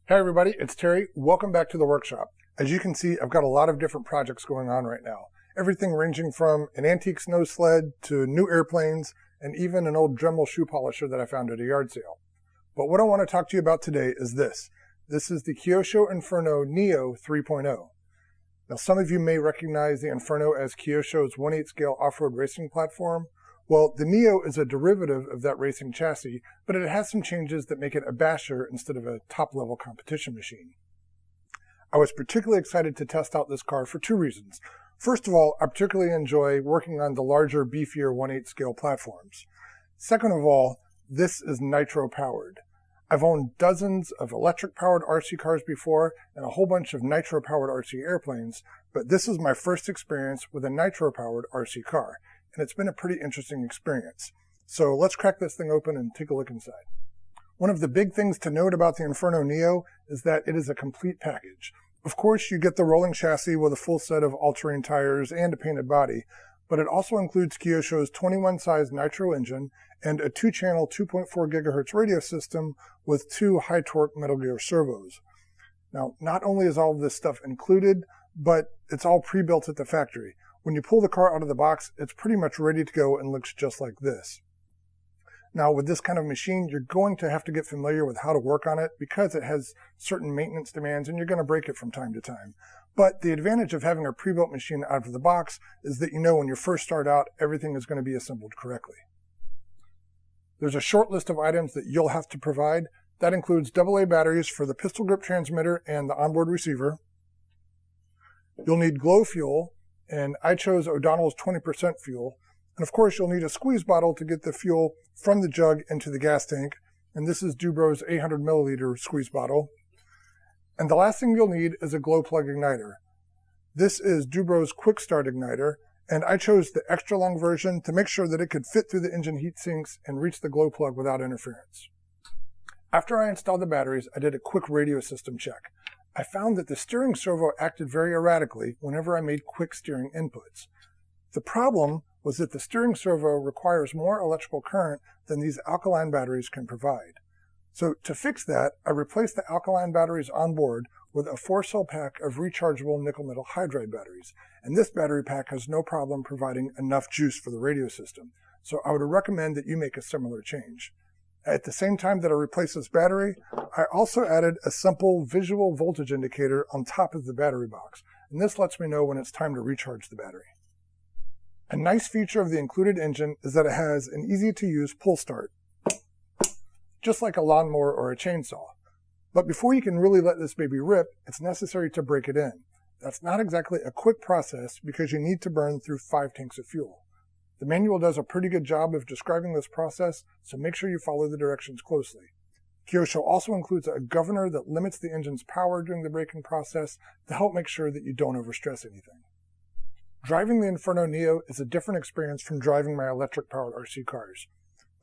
Hey everybody, it's Terry. Welcome back to the workshop. As you can see, I've got a lot of different projects going on right now. Everything ranging from an antique snow sled to new airplanes and even an old Dremel shoe polisher that I found at a yard sale. But what I want to talk to you about today is this. This is the Kyosho Inferno EVO 3.0. Now some of you may recognize the Inferno as Kyosho's 1/8 scale off-road racing platform. Well, the EVO is a derivative of that racing chassis, but it has some changes that make it a basher instead of a top-level competition machine. I was particularly excited to test out this car for two reasons. First of all, I particularly enjoy working on the larger, beefier 1/8 scale platforms. Second of all, this is nitro powered. I've owned dozens of electric-powered RC cars before and a whole bunch of nitro-powered RC airplanes, but this is my first experience with a nitro-powered RC car. And it's been a pretty interesting experience. So let's crack this thing open and take a look inside. One of the big things to note about the Inferno EVO is that it is a complete package. Of course, you get the rolling chassis with a full set of all-terrain tires and a painted body, but it also includes Kyosho's 21 size nitro engine and a 2-channel 2.4 GHz radio system with 2 high-torque Metal Gear servos. Now, not only is all of this stuff included, but it's all pre-built at the factory. When you pull the car out of the box, it's pretty much ready to go and looks just like this. Now, with this kind of machine, you're going to have to get familiar with how to work on it because it has certain maintenance demands and you're going to break it from time to time. But the advantage of having a pre-built machine out of the box is that you know when you first start out, everything is going to be assembled correctly. There's a short list of items that you'll have to provide. That includes AA batteries for the pistol grip transmitter and the onboard receiver. You'll need glow fuel, and I chose O'Donnell's 20% fuel. And of course, you'll need a squeeze bottle to get the fuel from the jug into the gas tank. And this is Dubro's 800 milliliter squeeze bottle. And the last thing you'll need is a glow plug igniter. This is Dubro's quick start igniter. And I chose the extra long version to make sure that it could fit through the engine heat sinks and reach the glow plug without interference. After I installed the batteries, I did a quick radio system check. I found that the steering servo acted very erratically whenever I made quick steering inputs. The problem was that the steering servo requires more electrical current than these alkaline batteries can provide. So to fix that, I replaced the alkaline batteries on board with a 4-cell pack of rechargeable nickel metal hydride batteries. And this battery pack has no problem providing enough juice for the radio system. So I would recommend that you make a similar change. At the same time that I replaced this battery, I also added a simple visual voltage indicator on top of the battery box, and this lets me know when it's time to recharge the battery. A nice feature of the included engine is that it has an easy-to-use pull start, just like a lawnmower or a chainsaw. But before you can really let this baby rip, it's necessary to break it in. That's not exactly a quick process because you need to burn through 5 tanks of fuel. The manual does a pretty good job of describing this process, so make sure you follow the directions closely. Kyosho also includes a governor that limits the engine's power during the braking process to help make sure that you don't overstress anything. Driving the Inferno EVO is a different experience from driving my electric-powered RC cars.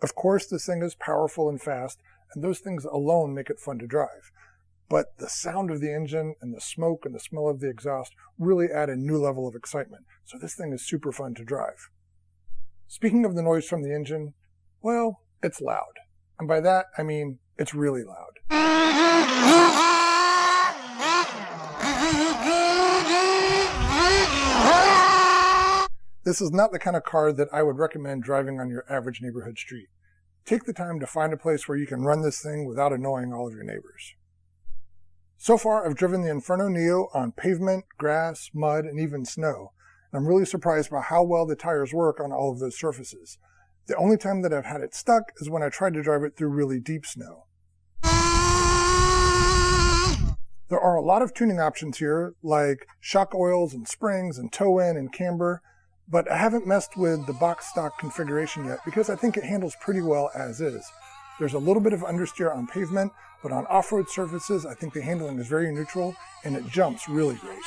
Of course, this thing is powerful and fast, and those things alone make it fun to drive. But the sound of the engine and the smoke and the smell of the exhaust really add a new level of excitement, so this thing is super fun to drive. Speaking of the noise from the engine, well, it's loud. And by that, I mean it's really loud. This is not the kind of car that I would recommend driving on your average neighborhood street. Take the time to find a place where you can run this thing without annoying all of your neighbors. So far, I've driven the Inferno EVO on pavement, grass, mud, and even snow. I'm really surprised by how well the tires work on all of those surfaces. The only time that I've had it stuck is when I tried to drive it through really deep snow. There are a lot of tuning options here, like shock oils and springs and toe-in and camber, but I haven't messed with the box stock configuration yet because I think it handles pretty well as is. There's a little bit of understeer on pavement, but on off-road surfaces, I think the handling is very neutral and it jumps really great.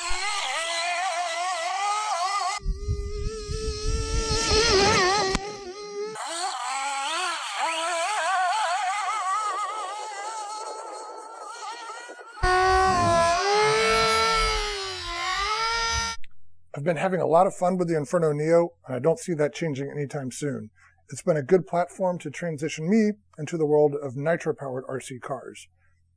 I've been having a lot of fun with the Inferno EVO, and I don't see that changing anytime soon. It's been a good platform to transition me into the world of nitro-powered RC cars.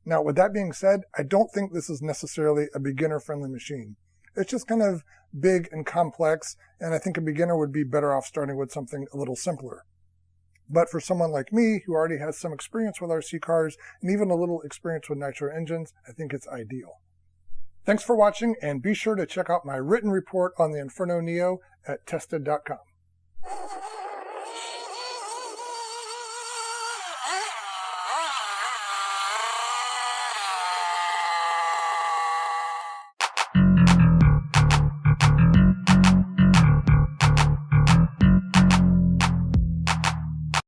Now, with that being said, I don't think this is necessarily a beginner-friendly machine. It's just kind of big and complex, and I think a beginner would be better off starting with something a little simpler. But for someone like me, who already has some experience with RC cars, and even a little experience with nitro engines, I think it's ideal. Thanks for watching, and be sure to check out my written report on the Inferno EVO at tested.com.